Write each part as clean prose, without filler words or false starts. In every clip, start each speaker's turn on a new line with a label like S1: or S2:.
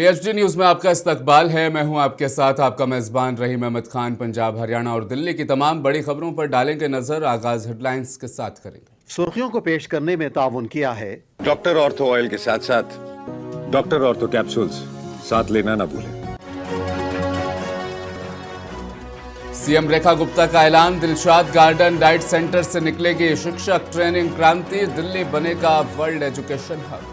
S1: PHD news में आपका इस्तकबाल है। मैं हूं आपके साथ आपका मेजबान रहीम अहमद खान। पंजाब, हरियाणा और दिल्ली की तमाम बड़ी खबरों पर डालेंगे नजर। आगाज हेडलाइंस के साथ करेंगे।
S2: सुर्खियों को पेश करने में ताउन किया है
S3: डॉक्टर ऑर्थो ऑयल के साथ साथ डॉक्टर ऑर्थो कैप्सूल्स साथ लेना ना भूलें।
S1: सीएम रेखा गुप्ता का ऐलान, दिलशाद गार्डन डाइट सेंटर से निकलेगी शिक्षक ट्रेनिंग क्रांति, दिल्ली बनेगा वर्ल्ड एजुकेशन हब।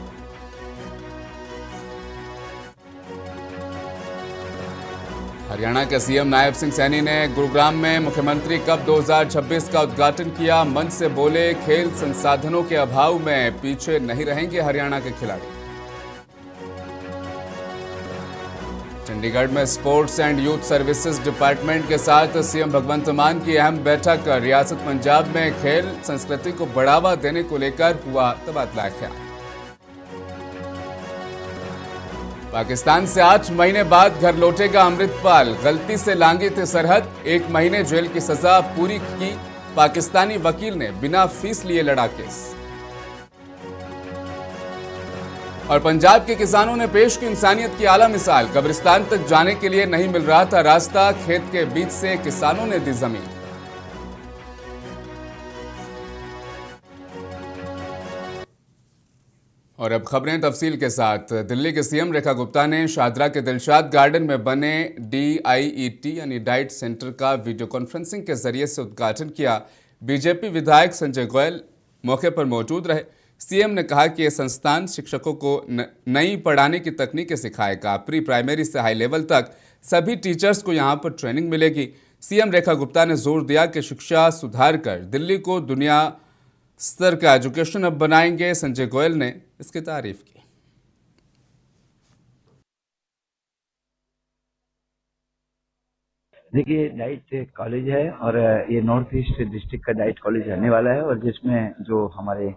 S1: हरियाणा के सीएम नायब सिंह सैनी ने गुरुग्राम में मुख्यमंत्री कप 2026 का उद्घाटन किया। मंच से बोले, खेल संसाधनों के अभाव में पीछे नहीं रहेंगे हरियाणा के खिलाड़ी। चंडीगढ़ में sports and youth services department के साथ सीएम भगवंत मान की अहम बैठक। रियासत पंजाब में खेल संस्कृति को बढ़ावा देने को लेकर हुआ तबादला ख्याल। पाकिस्तान से 8 महीने बाद घर लौटेगा अमृतपाल, गलती से लांघी थी सरहद, 1 महीने जेल की सजा पूरी की। पाकिस्तानी वकील ने बिना फीस लिए लड़ा केस। और पंजाब के किसानों ने पेश की इंसानियत की आला मिसाल, कब्रिस्तान तक जाने के लिए नहीं मिल रहा था रास्ता, खेत के बीच से किसानों ने दी जमीन। और अब खबरें तफसील के साथ। दिल्ली के सीएम रेखा गुप्ता ने शाहदरा के दिलशाद गार्डन में बने DIET यानी डाइट सेंटर का वीडियो कॉन्फ्रेंसिंग के जरिए से उद्घाटन किया। बीजेपी विधायक संजय गोयल मौके पर मौजूद रहे। सीएम ने कहा कि यह संस्थान शिक्षकों को नई पढ़ाने की तकनीकें सिखाएगा। प्री प्राइमरी से हाई लेवल तक सभी टीचर्स को यहां पर ट्रेनिंग मिलेगी। सीएम रेखा गुप्ता ने जोर दिया कि शिक्षा सुधार कर दिल्ली को दुनिया स्तर का एजुकेशन अब बनाएंगे। संजय गोयल ने इसकी तारीफ की।
S4: देखिए, डाइट कॉलेज है और ये नॉर्थ ईस्ट डिस्ट्रिक्ट का डाइट कॉलेज रहने वाला है और जिसमें जो हमारे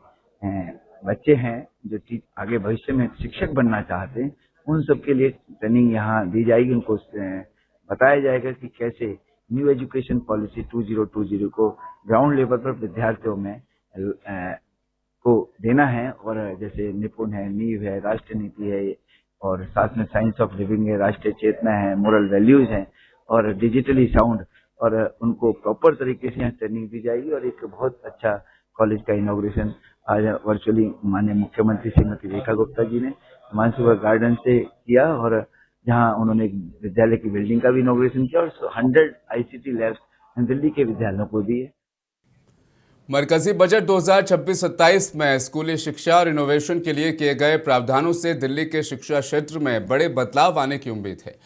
S4: बच्चे हैं जो आगे भविष्य में शिक्षक बनना चाहते हैं उन सब के लिए ट्रेनिंग यहाँ दी जाएगी। उनको बताया जाएगा कि कैसे न्यू एजुकेशन पॉलिसी 2020 को ग्राउंड लेवल पर विद्यार्थियों में को देना है। और जैसे निपुण है, नींव है, राष्ट्र नीति है और साथ में साइंस ऑफ लिविंग है, राष्ट्रीय चेतना है, मोरल वैल्यूज है और डिजिटली साउंड, और उनको प्रॉपर तरीके से यहाँ ट्रेनिंग दी जाएगी। और एक बहुत अच्छा कॉलेज का इनॉग्रेशन आज वर्चुअली माननीय मुख्यमंत्री श्रीमती रेखा गुप्ता जी ने मानसूबा गार्डन से किया और जहाँ उन्होंने विद्यालय की बिल्डिंग का भी इनॉग्रेशन किया और 100 ICT लैब्स दिल्ली के विद्यालयों को दिए।
S1: मरकजी बजट 2026-27 में स्कूली शिक्षा और इनोवेशन के लिए किए गए प्रावधानों से दिल्ली के शिक्षा क्षेत्र में बड़े बदलाव आने की उम्मीद है।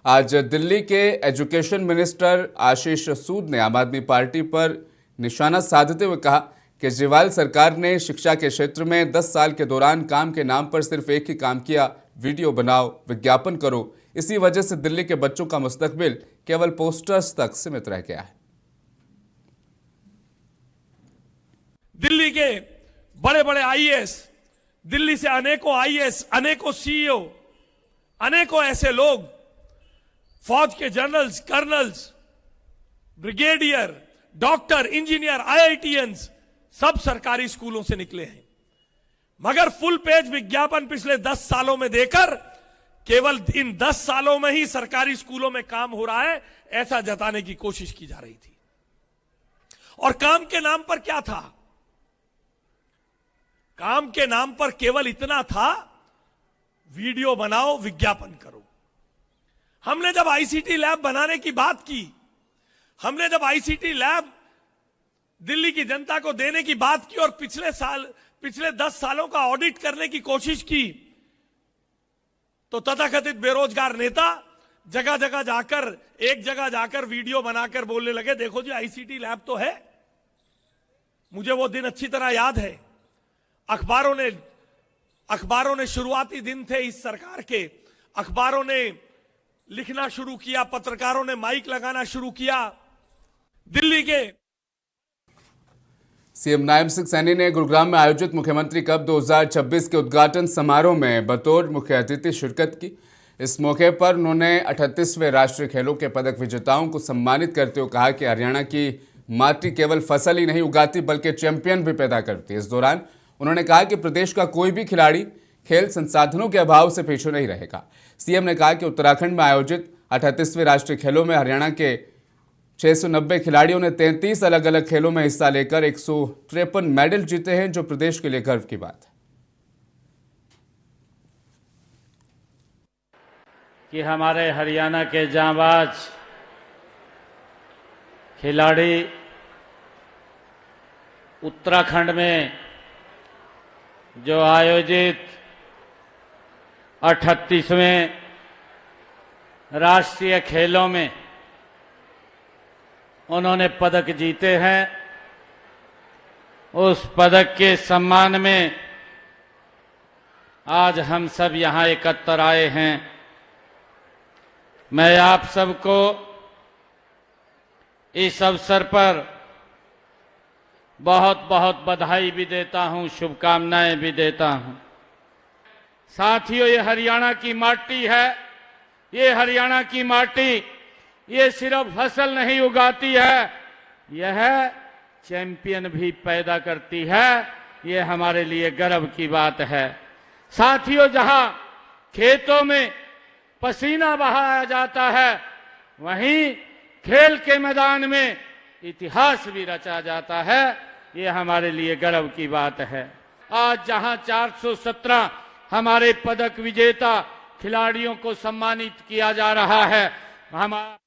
S1: आज दिल्ली के एजुकेशन मिनिस्टर आशीष सूद ने आम आदमी पार्टी पर निशाना साधते हुए कहा, केजरीवाल सरकार ने शिक्षा के क्षेत्र में 10 साल के दौरान काम के नाम पर सिर्फ एक ही काम किया, वीडियो बनाओ, विज्ञापन करो। इसी वजह से दिल्ली के बच्चों का मुस्तकबिल केवल पोस्टर्स तक सीमित रह गया है।
S5: दिल्ली के बड़े बड़े IAS, दिल्ली से अनेकों IAS, अनेकों CEO, अनेकों ऐसे लोग, फौज के generals, colonel's, brigadier, doctor, engineer, IITians सब सरकारी स्कूलों से निकले हैं। मगर फुल पेज विज्ञापन पिछले 10 सालों में देकर केवल इन 10 सालों में ही सरकारी स्कूलों में काम हो रहा है ऐसा जताने की कोशिश की जा रही थी। और काम के नाम पर क्या था? काम के नाम पर केवल इतना था, वीडियो बनाओ, विज्ञापन करो। हमने जब ICT लैब बनाने की बात की, हमने जब ICT लैब दिल्ली की जनता को देने की बात की और पिछले 10 सालों का ऑडिट करने की कोशिश की, तो तथाकथित बेरोजगार नेता जगह जगह जाकर, एक जगह जाकर वीडियो बनाकर बोलने लगे, देखो जी ICT लैब तो है। मुझे वो दिन अच्छी तरह याद है। अखबारों ने शुरुआती दिन थे इस सरकार के, अखबारों ने लिखना शुरू किया, पत्रकारों ने माइक लगाना शुरू किया। दिल्ली के
S1: सीएम नायब सिंह सैनी ने गुरुग्राम में आयोजित मुख्यमंत्री कप 2026 के उद्घाटन समारोह में बतौर मुख्य अतिथि शिरकत की। इस मौके पर उन्होंने 38वें राष्ट्रीय खेलों के पदक विजेताओं को सम्मानित करते हुए कहा कि हरियाणा की माटी केवल फसल ही नहीं उगाती बल्कि चैंपियन भी पैदा करती है। इस दौरान उन्होंने कहा कि प्रदेश का कोई भी खिलाड़ी खेल संसाधनों के अभाव से पीछे नहीं रहेगा। सीएम ने कहा कि उत्तराखंड में आयोजित 38वें राष्ट्रीय खेलों में हरियाणा के 690 खिलाड़ियों ने 33 अलग अलग खेलों में हिस्सा लेकर 153 मेडल जीते हैं, जो प्रदेश के लिए गर्व की बात है।
S6: कि हमारे हरियाणा के जांबाज खिलाड़ी उत्तराखंड में जो आयोजित 38वें राष्ट्रीय खेलों में उन्होंने पदक जीते हैं, उस पदक के सम्मान में आज हम सब यहां एकत्र आए हैं। मैं आप सबको इस अवसर पर बहुत बहुत बधाई भी देता हूं, शुभकामनाएं भी देता हूं। साथियों, ये हरियाणा की माटी है। ये हरियाणा की माटी ये सिर्फ फसल नहीं उगाती है, यह चैंपियन भी पैदा करती है। ये हमारे लिए गर्व की बात है। साथियों, जहां खेतों में पसीना बहाया जाता है, वहीं खेल के मैदान में इतिहास भी रचा जाता है। ये हमारे लिए गर्व की बात है। आज जहां 417 हमारे पदक विजेता खिलाड़ियों को सम्मानित किया जा रहा है, हमारा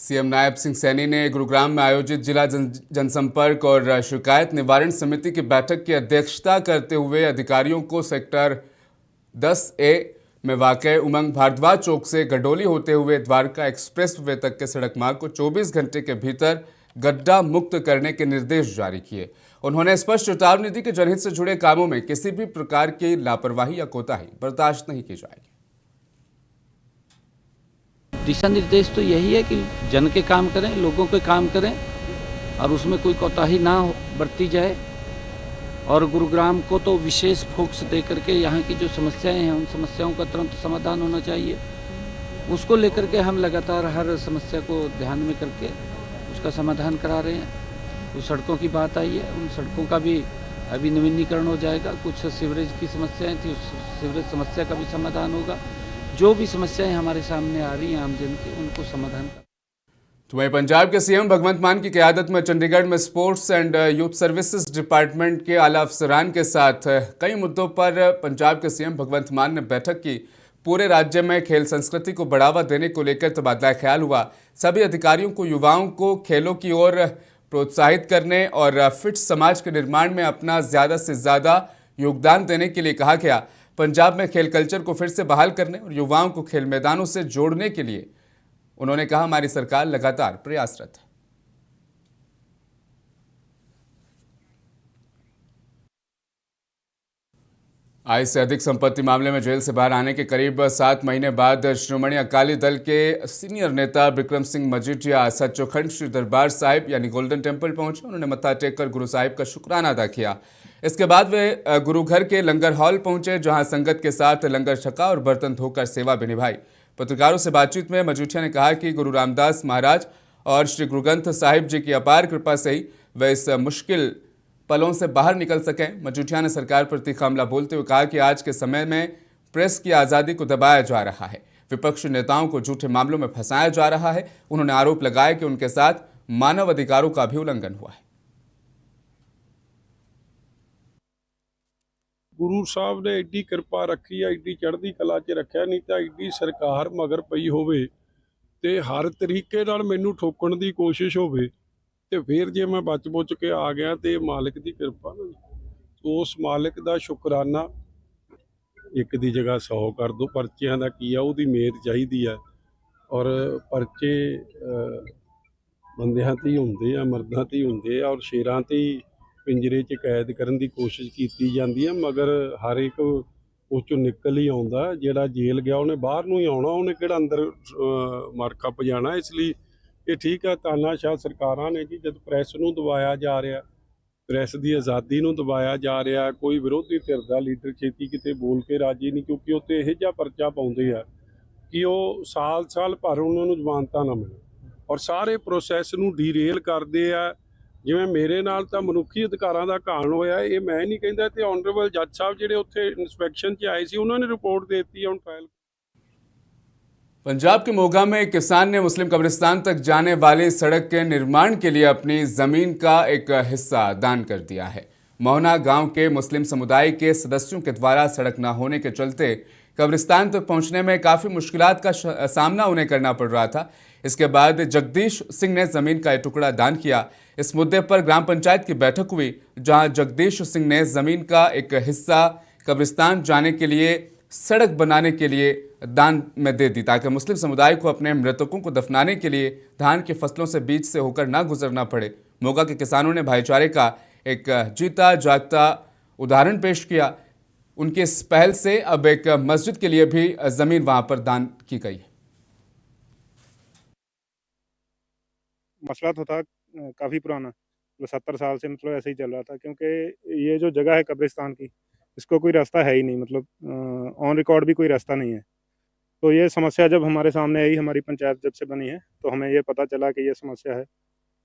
S1: सीएम नायब सिंह सैनी ने गुरुग्राम में आयोजित जिला जनसंपर्क और शिकायत निवारण समिति की बैठक की अध्यक्षता करते हुए अधिकारियों को सेक्टर 10A में वाक़ उमंग भारद्वाज चौक से गडोली होते हुए द्वारका एक्सप्रेस वे तक के सड़क मार्ग को 24 घंटे के भीतर गड्ढा मुक्त करने के निर्देश जारी किए। उन्होंने स्पष्ट चेतावनी दी कि जनहित से जुड़े कामों में किसी भी प्रकार की लापरवाही या कोताही बर्दाश्त नहीं की जाएगी।
S7: दिशा निर्देश तो यही है कि जन के काम करें, लोगों के काम करें और उसमें कोई कोताही ना बरती जाए। और गुरुग्राम को तो विशेष फोकस दे करके यहाँ की जो समस्याएं हैं, उन समस्याओं का तुरंत समाधान होना चाहिए। उसको लेकर के हम लगातार हर समस्या को ध्यान में करके उसका समाधान करा रहे हैं। कुछ सड़कों की बात आई है, उन सड़कों का भी अभी नवीनीकरण हो जाएगा। कुछ सीवरेज की समस्याएं थी, उस सीवरेज समस्या का भी समाधान होगा। जो भी समस्याएं हमारे सामने आ रही हैं आमजन की, उनको समाधान कर।
S1: तो वहीं पंजाब के सीएम भगवंत मान की क़यादत में चंडीगढ़ में sports and youth services department के आला अफसरान के साथ कई मुद्दों पर पंजाब के सीएम भगवंत मान ने बैठक की। पूरे राज्य में खेल संस्कृति को बढ़ावा देने को लेकर तबादला ख्याल हुआ। सभी अधिकारियों को युवाओं को खेलों की ओर प्रोत्साहित करने और फिट समाज के निर्माण में अपना ज़्यादा से ज़्यादा योगदान देने के लिए कहा गया। पंजाब में खेल कल्चर को फिर से बहाल करने और युवाओं को खेल मैदानों से जोड़ने के लिए उन्होंने कहा, हमारी सरकार लगातार प्रयासरत है। आय से अधिक संपत्ति मामले में जेल से बाहर आने के करीब 7 महीने बाद श्रोमणी अकाली दल के सीनियर नेता बिक्रम सिंह मजीठिया सच्चोखंड श्री दरबार साहिब यानी गोल्डन टेम्पल पहुंचे। उन्होंने मत्था टेक कर गुरु साहिब का शुक्राना अदा किया। इसके बाद वे गुरु घर के लंगर हॉल पहुंचे, जहां संगत के साथ लंगर छका और बर्तन धोकर सेवा भी निभाई। पत्रकारों से बातचीत में मजीठिया ने कहा कि गुरु रामदास महाराज और श्री गुरु ग्रंथ साहिब जी की अपार कृपा से ही वे इस मुश्किल पलों से बाहर निकल सकें। मजीठिया ने सरकार पर तीखा हमला बोलते हुए कहा कि आज के समय में प्रेस की आज़ादी को दबाया जा रहा है, विपक्षी नेताओं को झूठे मामलों में फंसाया जा रहा है। उन्होंने आरोप लगाया कि उनके साथ मानव अधिकारों का भी उल्लंघन हुआ है।
S8: गुरु साहब ने एडी किरपा रखी है, एडी चढ़दी कला च रखा, नहीं तो एडी सरकार मगर पई होवे ते हर तरीके नाल मैनू ठोकण दी कोशिश होवे ते फिर जे मैं बच बुच के आ गया तो मालिक की किरपा ना, तो उस मालिक का शुकराना एक दी जगह 100 कर दो। परचियां दा की आ उहदी मेद चाहीदी है और परचे बंदियां ते ही हुंदे आ, मर्दां ते ही हुंदे आ और शेरां ते ही पिंजरे च कैद करने की कोशिश की जाती है, मगर हर एक उस चों निकल ही आउंदा। जिहड़ा जेल गया उन्हें बाहर नूं ही आउणा, उन्हें किहड़ा अंदर मर खप जाना। इसलिए ये ठीक है, तानाशाह सरकारां ने जी जब प्रैस नूं दबाया जा रहा, प्रैस की आज़ादी नूं दबाया जा रहा, कोई विरोधी धिर दा लीडर छेती किते बोल के राजी नहीं, क्योंकि उत्ते इहो जिहा परचा पाउंदे आ कि वो साल भर उन्होंने जमानतां ना मिले और सारे प्रोसैस नूं डीरेल करदे आ। ਜਿਵੇਂ ਮੇਰੇ ਨਾਲ ਤਾਂ ਮਨੁੱਖੀ ਅਧਿਕਾਰਾਂ ਦਾ ਘਾਣ ਹੋਇਆ, ਇਹ ਮੈਂ ਨਹੀਂ ਕਹਿੰਦਾ, ਤੇ ਆਨਰੇਬਲ ਜੱਜ ਸਾਹਿਬ ਜਿਹੜੇ ਉੱਥੇ ਇਨਸਪੈਕਸ਼ਨ 'ਚ ਆਏ ਸੀ ਉਹਨਾਂ ਨੇ ਰਿਪੋर्ट ਦੇ ਦਿੱਤੀ, ਹੁਣ ਫਾਈਲ।
S1: पंजाब के मोगा में एक किसान ने मुस्लिम कब्रिस्तान तक जाने वाली सड़क के निर्माण के लिए अपनी जमीन का एक हिस्सा दान कर दिया है। मोहना गांव के मुस्लिम समुदाय के सदस्यों के द्वारा सड़क न होने के चलते कब्रिस्तान तक पहुंचने में काफ़ी मुश्किलात का सामना उन्हें करना पड़ रहा था। इसके बाद जगदीश सिंह ने ज़मीन का एक टुकड़ा दान किया। इस मुद्दे पर ग्राम पंचायत की बैठक हुई, जहां जगदीश सिंह ने ज़मीन का एक हिस्सा कब्रिस्तान जाने के लिए सड़क बनाने के लिए दान में दे दी, ताकि मुस्लिम समुदाय को अपने मृतकों को दफनाने के लिए धान की फसलों से बीच से होकर ना गुजरना पड़े। मोगा के किसानों ने भाईचारे का एक जीता जागता उदाहरण पेश किया। उनकी इस पहल से अब एक मस्जिद के लिए भी जमीन वहां पर दान की गई है।
S9: मसला तो था काफ़ी पुराना, 70 साल से मतलब ऐसे ही चल रहा था, क्योंकि ये जो जगह है कब्रिस्तान की, इसको कोई रास्ता है ही नहीं, मतलब ऑन रिकॉर्ड भी कोई रास्ता नहीं है। तो ये समस्या जब हमारे सामने आई, हमारी पंचायत जब से बनी है, तो हमें ये पता चला कि ये समस्या है।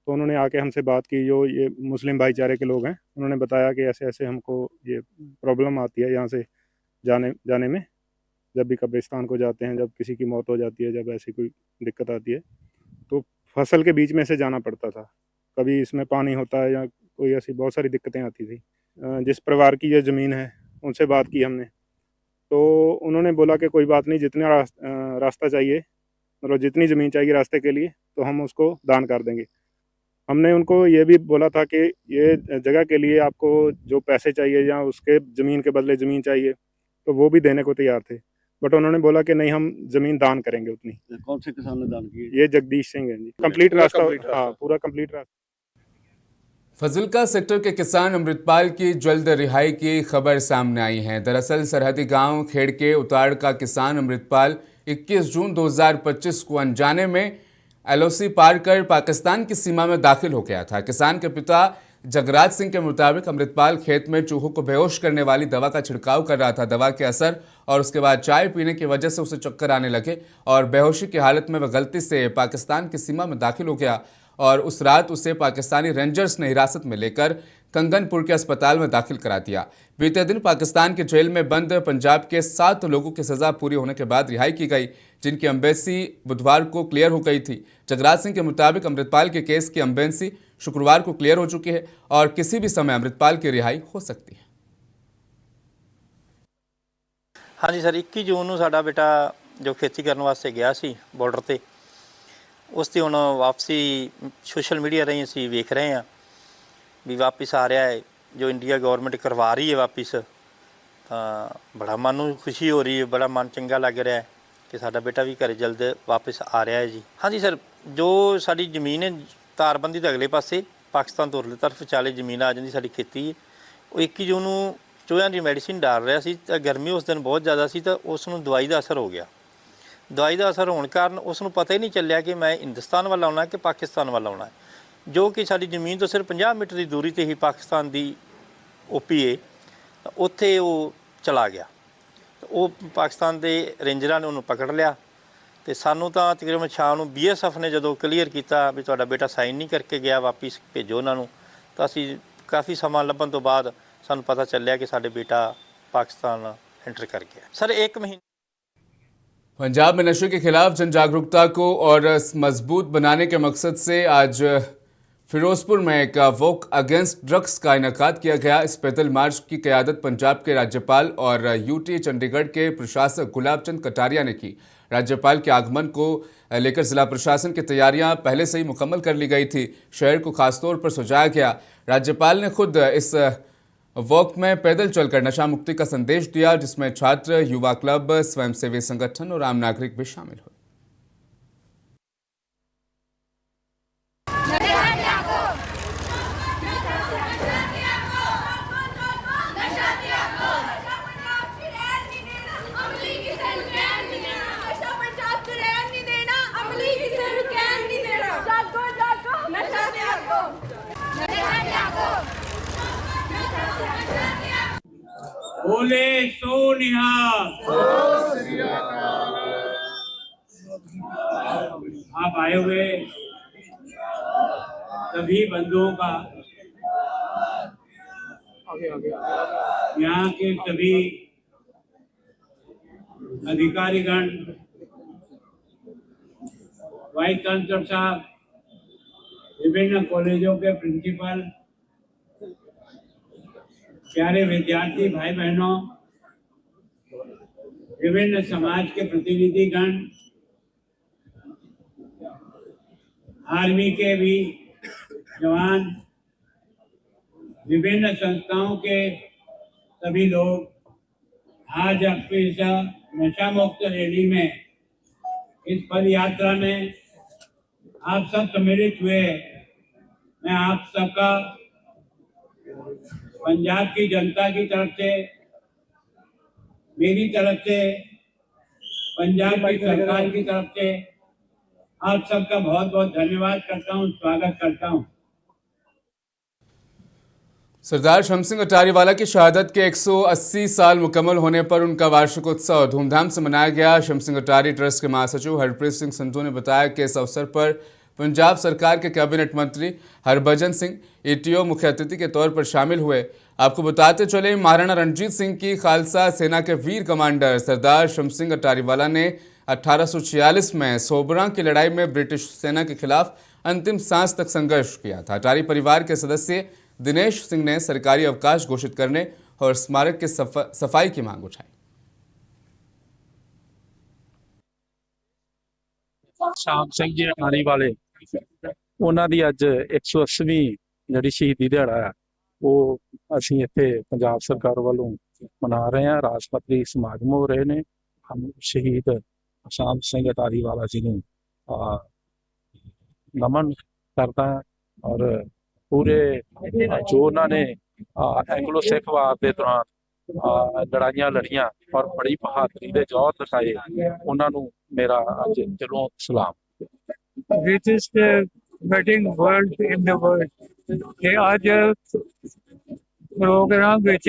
S9: तो उन्होंने आके हमसे बात की, जो ये मुस्लिम भाईचारे के लोग हैं, उन्होंने बताया कि ऐसे ऐसे हमको ये प्रॉब्लम आती है यहाँ से जाने में, जब भी कब्रिस्तान को जाते हैं, जब किसी की मौत हो जाती है, जब ऐसी कोई दिक्कत आती है, तो फसल के बीच में से जाना पड़ता था। कभी इसमें पानी होता है या कोई ऐसी बहुत सारी दिक्कतें आती थी। जिस परिवार की ये ज़मीन है, उनसे बात की हमने, तो उन्होंने बोला कि कोई बात नहीं, जितना रास्ता चाहिए, मतलब जितनी ज़मीन चाहिए रास्ते के लिए, तो हम उसको दान कर देंगे। हमने उनको ये भी बोला था कि ये जगह के लिए आपको जो पैसे चाहिए या उसके ज़मीन के बदले ज़मीन चाहिए, तो वो भी देने को तैयार थे, बट उन्होंने बोला कि नहीं, हम ज़मीन दान करेंगे उतनी।
S2: कौन से किसान ने दान किए?
S9: ये जगदीश सिंह है जी। कंप्लीट रास्ता, हाँ, पूरा कंप्लीट रास्ता।
S1: फजिल्का सेक्टर के किसान अमृतपाल की जल्द रिहाई की खबर सामने आई है। दरअसल सरहदी गांव खेड़ के उताड़ का किसान अमृतपाल 21 जून 2025 को अनजाने में एलओसी पार कर पाकिस्तान की सीमा में दाखिल हो गया था। किसान के पिता जगराज सिंह के मुताबिक अमृतपाल खेत में चूहों को बेहोश करने वाली दवा का छिड़काव कर रहा था। दवा के असर और उसके बाद चाय पीने की वजह से उसे चक्कर आने लगे और बेहोशी की हालत में वह गलती से पाकिस्तान की सीमा में दाखिल हो गया और उस रात उसे पाकिस्तानी रेंजर्स ने हिरासत में लेकर कंगनपुर के अस्पताल में दाखिल करा दिया। बीते दिन पाकिस्तान के जेल में बंद पंजाब के 7 लोगों की सजा पूरी होने के बाद रिहाई की गई, जिनकी एम्बेसी बुधवार को क्लियर हो गई थी। जगराज सिंह के मुताबिक अमृतपाल के केस की एम्बेसी शुक्रवार को क्लियर हो चुकी है और किसी भी समय अमृतपाल की रिहाई हो सकती है।
S10: हाँ जी सर, 21 जून ਨੂੰ ਸਾਡਾ ਬੇਟਾ ਜੋ ਖੇਤੀ ਕਰਨ ਵਾਸਤੇ ਗਿਆ ਸੀ ਬਾਰਡਰ ਤੇ, ਉਸ ਦੀ ਹੁਣ ਵਾਪਸੀ ਸੋਸ਼ਲ ਮੀਡੀਆ ਰਾਹੀਂ ਅਸੀਂ ਵੇਖ ਰਹੇ ਹਾਂ ਵੀ ਵਾਪਸ ਆ ਰਿਹਾ ਹੈ, ਜੋ ਇੰਡੀਆ ਗਵਰਨਮੈਂਟ ਕਰਵਾ ਰਹੀ ਹੈ ਵਾਪਸ, ਤਾਂ ਬੜਾ ਮਨ ਨੂੰ ਖੁਸ਼ੀ ਹੋ ਰਹੀ ਹੈ, ਬੜਾ ਮਨ ਚੰਗਾ ਲੱਗ ਰਿਹਾ ਹੈ ਕਿ ਸਾਡਾ ਬੇਟਾ ਵੀ ਘਰ ਜਲਦ ਵਾਪਸ ਆ ਰਿਹਾ ਹੈ ਜੀ। ਹਾਂਜੀ ਸਰ, ਜੋ ਸਾਡੀ ਜ਼ਮੀਨ ਹੈ ਤਾਰਬੰਦੀ ਦੇ ਅਗਲੇ ਪਾਸੇ ਪਾਕਿਸਤਾਨ ਤੋਂ ਉਰਲੀ ਤਰਫ ਵਿਚਾਲੇ ਜ਼ਮੀਨ ਆ ਜਾਂਦੀ ਸਾਡੀ ਖੇਤੀ ਹੈ, ਉਹ 21 ਜੂਨ ਨੂੰ ਚੂਹਿਆਂ ਦੀ ਮੈਡੀਸਿਨ ਡਾਲ ਰਿਹਾ ਸੀ ਤਾਂ ਗਰਮੀ ਉਸ ਦਿਨ ਬਹੁਤ ਜ਼ਿਆਦਾ ਸੀ ਤਾਂ ਉਸ ਨੂੰ ਦਵਾਈ ਦਾ ਅਸਰ ਹੋ ਗਿਆ। ਦਵਾਈ ਦਾ ਅਸਰ ਹੋਣ ਕਾਰਨ ਉਸ ਨੂੰ ਪਤਾ ਹੀ ਨਹੀਂ ਚੱਲਿਆ ਕਿ ਮੈਂ ਹਿੰਦੁਸਤਾਨ ਵੱਲ ਆਉਣਾ ਕਿ ਪਾਕਿਸਤਾਨ ਵੱਲ ਆਉਣਾ, ਜੋ ਕਿ ਸਾਡੀ ਜ਼ਮੀਨ ਤੋਂ ਸਿਰਫ 50 ਮੀਟਰ ਦੀ ਦੂਰੀ 'ਤੇ ਹੀ ਪਾਕਿਸਤਾਨ ਦੀ ਓਪੀ ਹੈ, ਉੱਥੇ ਉਹ ਚਲਾ ਗਿਆ। ਉਹ ਪਾਕਿਸਤਾਨ ਦੇ ਰੇਂਜਰਾਂ ਨੇ ਉਹਨੂੰ ਪਕੜ ਲਿਆ ਤੇ ਸਾਨੂੰ ਤਾਂ ਤਕਰੀਬਨ ਸ਼ਾਮ ਨੂੰ BSF ਨੇ ਜਦੋਂ ਕਲੀਅਰ ਕੀਤਾ ਵੀ ਤੁਹਾਡਾ ਬੇਟਾ ਸਾਈਨ ਨਹੀਂ ਕਰਕੇ ਗਿਆ, ਵਾਪਿਸ ਭੇਜੋ ਉਹਨਾਂ ਨੂੰ, ਤਾਂ ਅਸੀਂ ਕਾਫੀ ਸਮਾਂ ਲੱਭਣ ਤੋਂ ਬਾਅਦ ਸਾਨੂੰ ਪਤਾ ਚੱਲਿਆ ਕਿ ਸਾਡੇ बेटा पाकिस्तान एंटर कर गया। सर 1 महीने
S1: पंजाब में नशे के खिलाफ जन जागरूकता को और मजबूत बनाने के मकसद से आज फिरोजपुर में एक वॉक अगेंस्ट ड्रग्स का इनेकाद किया गया। इस पैदल मार्च की क़यादत पंजाब के राज्यपाल और UT चंडीगढ़ के प्रशासक गुलाब चंद कटारिया ने की। राज्यपाल के आगमन को लेकर जिला प्रशासन की तैयारियां पहले से ही मुकम्मल कर ली गई थी। शहर को खासतौर पर सजाया गया। राज्यपाल ने खुद इस वॉक में पैदल चलकर नशा मुक्ति का संदेश दिया, जिसमें छात्र, युवा क्लब, स्वयंसेवी संगठन और आम नागरिक भी शामिल हुए।
S11: बोले सो निहाल, आप आए हुए सभी बंधुओं का, यहाँ के सभी अधिकारीगण, वाइस चांसलर साहब, विभिन्न कॉलेजों के प्रिंसिपल, प्यारे विद्यार्थी भाई बहनों, विभिन्न समाज के प्रतिनिधिगण, आर्मी के भी जवान, विभिन्न संस्थाओं के सभी लोग आज अपनी इस नशा मुक्त रैली में, इस पद यात्रा में आप सब सम्मिलित हुए। मैं आप सबका पंजाब की जनता की तरफ से, मेरी तरफ से, पंजाब की सरकार की तरफ से आप सबका बहुत बहुत धन्यवाद करता हूं, स्वागत करता हूं।
S1: सरदार शमसिंह अटारीवाला की शहादत के 180 साल मुकम्मल होने पर उनका वार्षिक उत्सव धूमधाम से मनाया गया। शमसिंह अटारी ट्रस्ट के महासचिव हरप्रीत सिंह संधू ने बताया कि इस अवसर पर पंजाब सरकार के कैबिनेट मंत्री हरभजन सिंह ईटीओ मुख्य अतिथि के तौर पर शामिल हुए। आपको बताते चले, महाराणा रणजीत सिंह की खालसा सेना के वीर कमांडर सरदार शमसिंह अटारीवाला ने 1846 में सोबरा की लड़ाई में ब्रिटिश सेना के खिलाफ अंतिम सांस तक संघर्ष किया था। अटारी परिवार के सदस्य दिनेश सिंह ने सरकारी अवकाश घोषित करने और स्मारक के सफाई की मांग उठाई।
S12: शाम सिंह जी अटारी वाले ਉਹਨਾਂ ਦੀ ਅੱਜ 180ਵੀਂ ਜਿਹੜੀ ਸ਼ਹੀਦੀ ਦਿਹਾੜਾ ਹੈ ਉਹ ਅਸੀਂ ਇੱਥੇ ਪੰਜਾਬ ਸਰਕਾਰ ਵੱਲੋਂ ਮਨਾ ਰਹੇ ਹਾਂ। ਰਾਸ਼ਟਰਪਤੀ ਸਮਾਗਮ ਹੋ ਰਹੇ ਨੇ। ਹਮ ਸ਼ਹੀਦ ਸ਼ਾਮ ਸਿੰਘ ਅਟਾਰੀ ਵਾਲਾ ਜੀ ਨੂੰ ਨਮਨ ਕਰਦਾ ਔਰ ਪੂਰੇ ਜੋ ਉਹਨਾਂ ਨੇ ਐਂਗਲੋ ਸਿੱਖ ਵਾਰ ਦੇ ਦੌਰਾਨ ਲੜਾਈਆਂ ਲੜੀਆਂ ਔਰ ਬੜੀ ਬਹਾਦਰੀ ਦੇ ਜੌਹਰ ਦਿਖਾਏ, ਉਹਨਾਂ ਨੂੰ ਮੇਰਾ ਅੱਜ ਦਿਲੋਂ ਸਲਾਮ।
S13: Richest wedding world in the world ਇਹ ਅੱਜ ਪ੍ਰੋਗਰਾਮ ਵਿੱਚ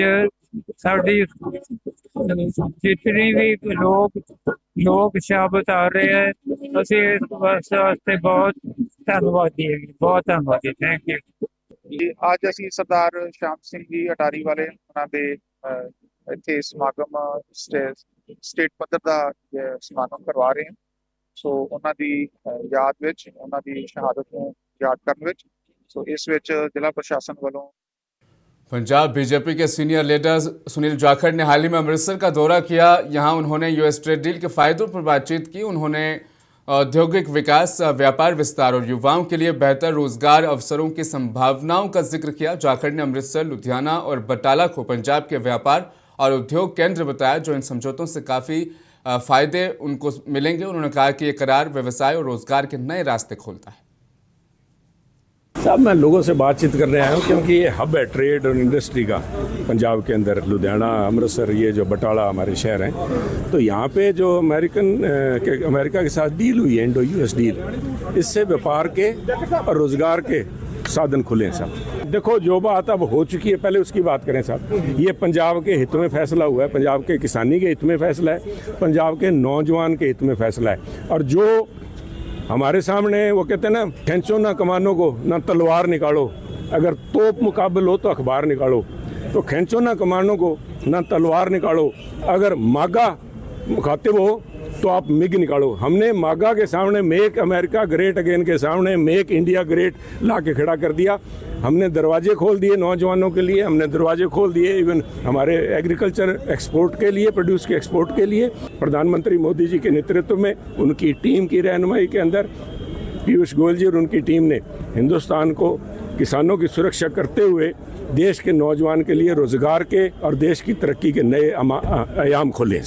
S13: ਸਾਡੀ ਜਿਤਨੀ ਵੀ ਲੋਕ ਸ਼ਬਦ ਆ ਰਹੇ ਹੈ, ਅਸੀਂ ਇਸ ਵਾਸਤੇ ਬਹੁਤ ਧੰਨਵਾਦੀ ਹੈ, ਬਹੁਤ ਧੰਨਵਾਦੀ। Thank you.
S14: ਅੱਜ ਅਸੀਂ ਸਰਦਾਰ ਸ਼ਾਮ ਸਿੰਘ ਜੀ ਅਟਾਰੀ ਵਾਲੇ ਉਹਨਾਂ ਦੇ ਇੱਥੇ ਸਮਾਗਮ ਸਟੇਟ ਪੱਧਰ ਦਾ ਸਮਾਗਮ ਕਰਵਾ ਰਹੇ ਹਾਂ। ਸੋ ਉਹਨਾਂ ਦੀ ਯਾਦ ਵਿੱਚ, ਉਹਨਾਂ ਦੀ ਸ਼ਹਾਦਤ ਨੂੰ याद करने विच, सो इस विच जिला प्रशासन वालों।
S1: पंजाब बीजेपी के सीनियर लीडर सुनील जाखड़ ने हाल ही में अमृतसर का दौरा किया। यहां उन्होंने यूएस ट्रेड डील के फायदों पर बातचीत की। उन्होंने औद्योगिक विकास, व्यापार विस्तार और युवाओं के लिए बेहतर रोजगार अवसरों की संभावनाओं का जिक्र किया। जाखड़ ने अमृतसर, लुधियाना और बटाला को पंजाब के व्यापार और उद्योग केंद्र बताया, जो इन समझौतों से काफ़ी फायदे उनको मिलेंगे। उन्होंने कहा कि ये करार व्यवसाय और रोजगार के नए रास्ते खोलता है।
S3: साहब, मैं लोगों से बातचीत करने आया हूँ क्योंकि ये हब है ट्रेड और इंडस्ट्री का पंजाब के अंदर। लुधियाना, अमृतसर, ये जो बटाला हमारे शहर हैं, तो यहाँ पे जो अमेरिका के साथ डील हुई है, इंडो यूएस डील, इससे व्यापार के और रोज़गार के साधन खुले हैं साहब। देखो, जो बात अब हो चुकी है पहले उसकी बात करें साहब। ये पंजाब के हित में फैसला हुआ है, पंजाब के किसानी के हित में फैसला है, पंजाब के नौजवान के हित में फैसला है। और जो हमारे सामने वो कहते हैं ना, खींचो ना कमानों को, ना तलवार निकालो, अगर तोप मुकाबल हो तो अखबार निकालो। तो खींचो ना कमानों को, ना तलवार निकालो, अगर मागा मुखातिब हो तो आप मिग निकालो। हमने मागा के सामने मेक अमेरिका ग्रेट अगेन के सामने मेक इंडिया ग्रेट ला के खड़ा कर दिया। हमने दरवाजे खोल दिए नौजवानों के लिए, हमने दरवाजे खोल दिए इवन हमारे एग्रीकल्चर एक्सपोर्ट के लिए, प्रोड्यूस के एक्सपोर्ट के लिए। प्रधानमंत्री मोदी जी के नेतृत्व में, उनकी टीम की रहनुमाई के अंदर पीयूष गोयल जी और उनकी टीम ने हिंदुस्तान को किसानों की सुरक्षा करते हुए देश के नौजवान के लिए रोजगार के और देश की तरक्की के नए आयाम खोले।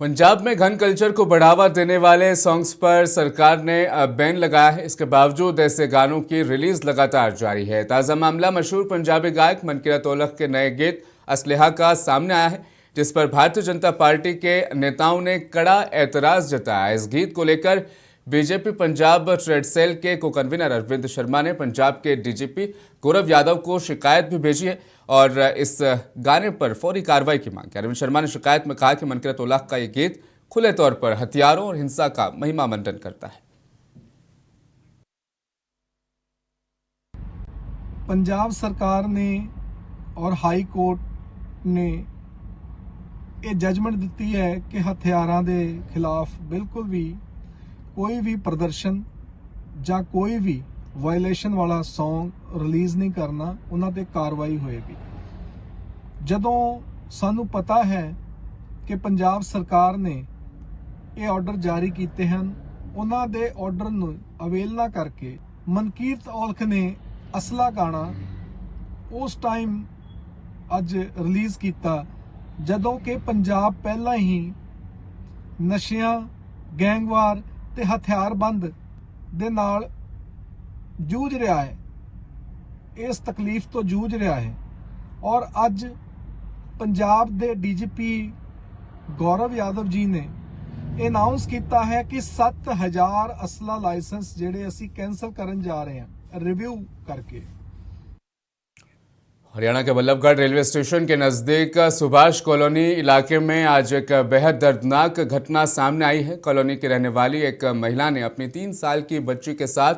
S1: पंजाब में घन कल्चर को बढ़ावा देने वाले सॉन्ग्स पर सरकार ने बैन लगाया है। इसके बावजूद ऐसे गानों की रिलीज लगातार जारी है। ताज़ा मामला मशहूर पंजाबी गायक मनकीरत औलख के नए गीत असलहा का सामने आया है, जिस पर भारतीय जनता पार्टी के नेताओं ने कड़ा एतराज़ जताया। इस गीत को लेकर बीजेपी पंजाब ट्रेड सेल के को कन्वीनर अरविंद शर्मा ने पंजाब के डीजीपी गौरव यादव को शिकायत भी भेजी है और इस गाने पर फौरी कार्रवाई की मांग की। अरविंद शर्मा ने शिकायत में कहा कि मनकीरत औलख का ये गीत खुले तौर पर हथियारों और हिंसा का महिमा मंडन करता है।
S15: पंजाब सरकार ने और हाई कोर्ट ने ये जजमेंट दी है कि हथियारों के खिलाफ बिल्कुल भी कोई भी प्रदर्शन ਜਾਂ कोई भी वायलेशन वाला सॉन्ग रिलीज़ नहीं करना, उन्हां ते कार्रवाई होएगी। जदों सानू पता है कि पंजाब सरकार ने ये ऑर्डर जारी किए हैं, उन्हां दे ऑर्डर नूं अवेलना करके मनकीरत औलख ने असला गाना उस टाइम अज रिलीज़ किया जदों कि पंजाब पहला ही नशियां, गैंगवार ते हथियारबंद दे नाल जूझ रहा है, इस तकलीफ तो जूझ रहा है। और अज पंजाब दे डीजीपी गौरव यादव जी ने अनाउंस किया है कि 7000 असला लाइसेंस जेडे असी कैंसल करन जा रहे हैं रिव्यू करके।
S1: हरियाणा के बल्लभगढ़ रेलवे स्टेशन के नज़दीक सुभाष कॉलोनी इलाके में आज एक बेहद दर्दनाक घटना सामने आई है। कॉलोनी की रहने वाली एक महिला ने अपनी 3 साल की बच्ची के साथ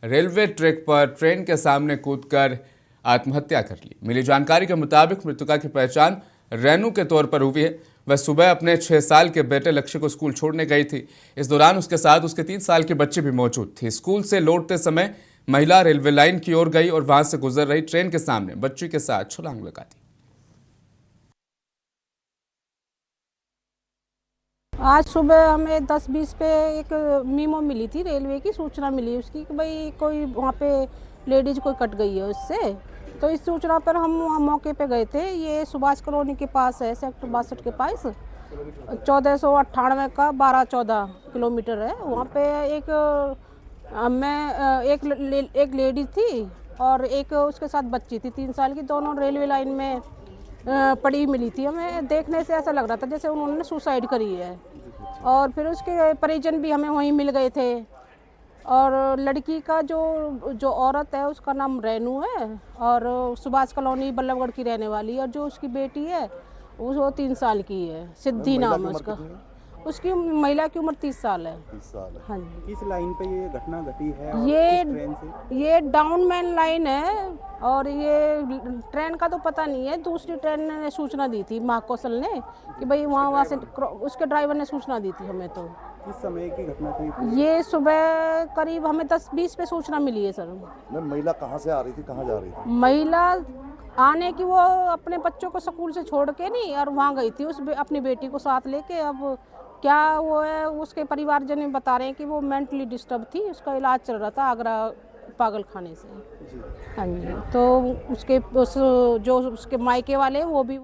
S1: रेलवे ट्रैक पर ट्रेन के सामने कूदकर आत्महत्या कर ली। मिली जानकारी के मुताबिक मृतका की पहचान रेनू के तौर पर हुई है। वह सुबह अपने 6 साल के बेटे लक्ष्य को स्कूल छोड़ने गई थी। इस दौरान उसके साथ उसके 3 साल की बच्ची भी मौजूद थी। स्कूल से लौटते समय महिला रेलवे लाइन की ओर गई और वहां से गुजर रही ट्रेन के सामने बच्ची के साथ छलांग लगा दी।
S16: आज सुबह हमें 10:20 पे एक मीमो मिली थी, रेलवे की सूचना मिली उसकी कि भाई कोई वहाँ पे लेडीज कोई कट गई है उससे। तो इस सूचना पर हम वहाँ मौके पे गए थे। ये सुभाष कॉलोनी के पास है, सेक्टर 62 के पास 1498 का 12-14 किलोमीटर है। वहाँ पे एक लेडी थी और एक उसके साथ बच्ची थी 3 साल की, दोनों रेलवे लाइन में पड़ी मिली थी। हमें देखने से ऐसा लग रहा था जैसे उन्होंने सुसाइड करी है। और फिर उसके परिजन भी हमें वहीं मिल गए थे। और लड़की का जो औरत है उसका नाम रेनू है और सुभाष कॉलोनी बल्लभगढ़ की रहने वाली है। और जो उसकी बेटी है वो 3 साल की है, सिद्धि नाम है उसका। उसकी महिला की उम्र 30 साल है।
S17: 30 साल।
S16: हाँ जी।
S17: किस लाइन पे ये घटना घटी है? और किस ट्रेन से?
S16: ये डाउन मैन लाइन है और ये ट्रेन का तो पता नहीं है। दूसरी ट्रेन ने सूचना दी थी, महाकौशल ने, कि भाई वहाँ से उसके ड्राइवर ने सूचना दी थी हमें। तो
S17: किस समय की घटना थी?
S16: ये सुबह करीब हमें 10-20 पे सूचना मिली है सर।
S17: मैम महिला कहाँ से आ रही थी, कहाँ जा रही थी?
S16: महिला आने की वो अपने बच्चों को स्कूल से छोड़ के नहीं और वहाँ गई थी अपनी बेटी को साथ लेके। अब क्या वो है, उसके परिवारजन बता रहे हैं कि वो मेंटली डिस्टर्ब थी, उसका इलाज चल रहा था आगरा पागल खाने से। हाँ जी। तो उसके मायके वाले वो भी।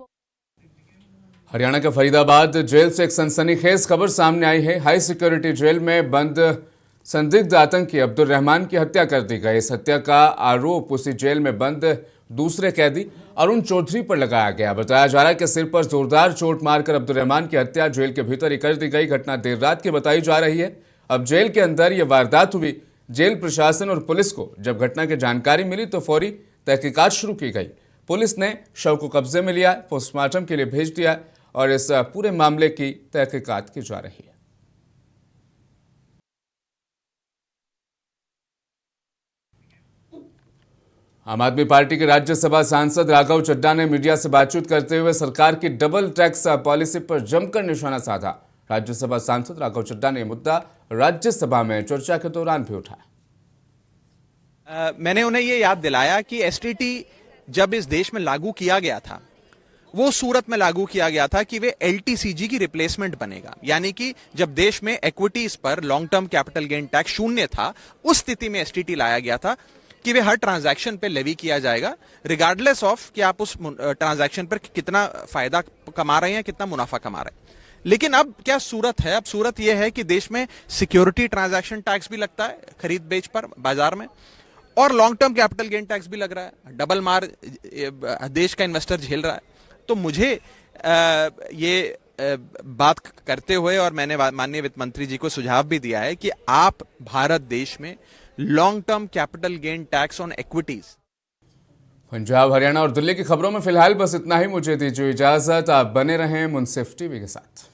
S1: हरियाणा के फरीदाबाद जेल से एक सनसनीखेज खबर सामने आई है। हाई सिक्योरिटी जेल में बंद संदिग्ध आतंकी अब्दुल रहमान की हत्या कर दी गई। इस हत्या का आरोप उसी जेल में बंद दूसरे कैदी अरुण चौधरी पर लगाया गया। बताया जा रहा है कि सिर पर जोरदार चोट मारकर अब्दुल रहमान की हत्या जेल के भीतर ही कर दी गई। घटना देर रात की बताई जा रही है। अब जेल के अंदर यह वारदात हुई। जेल प्रशासन और पुलिस को जब घटना की जानकारी मिली तो फौरी तहकीकात शुरू की गई। पुलिस ने शव को कब्जे में लिया, पोस्टमार्टम के लिए भेज दिया और इस पूरे मामले की तहकीकात की जा रही है। आम आदमी पार्टी के राज्यसभा सांसद राघव चड्ढा ने मीडिया से बातचीत करते हुए सरकार की डबल टैक्स पॉलिसी पर जमकर निशाना साधा। राज्यसभा सांसद राघव चड्ढा ने मुद्दा राज्यसभा में चर्चा के दौरान भी उठाया।
S18: मैंने उन्हें ये याद दिलाया कि एसटीटी जब इस देश में लागू किया गया था वो सूरत में लागू किया गया था कि वे एलटीसीजी की रिप्लेसमेंट बनेगा, यानी कि जब देश में इक्विटीज पर long term capital gain tax शून्य था उस स्थिति में एसटीटी लाया गया था कि वे हर ट्रांजैक्शन पे लेवी किया जाएगा रिगार्डलेस ऑफ कि आप उस ट्रांजैक्शन पर कितना फायदा कमा रहे हैं, कितना मुनाफा कमा रहे हैं। लेकिन अब क्या सूरत है? अब सूरत यह है कि देश में सिक्योरिटी ट्रांजैक्शन टैक्स भी लगता है खरीद बेच पर बाजार में, और long term capital gain tax भी लग रहा है। डबल मार देश का इन्वेस्टर झेल रहा है। तो मुझे ये बात करते हुए और मैंने माननीय वित्त मंत्री जी को सुझाव भी दिया है कि आप भारत देश में long term capital gain tax on equities.
S1: Punjab, Haryana और दिल्ली की खबरों में फिलहाल बस इतना ही। मुझे दीजिए इजाजत। आप बने रहें मुंसिफ टीवी के साथ।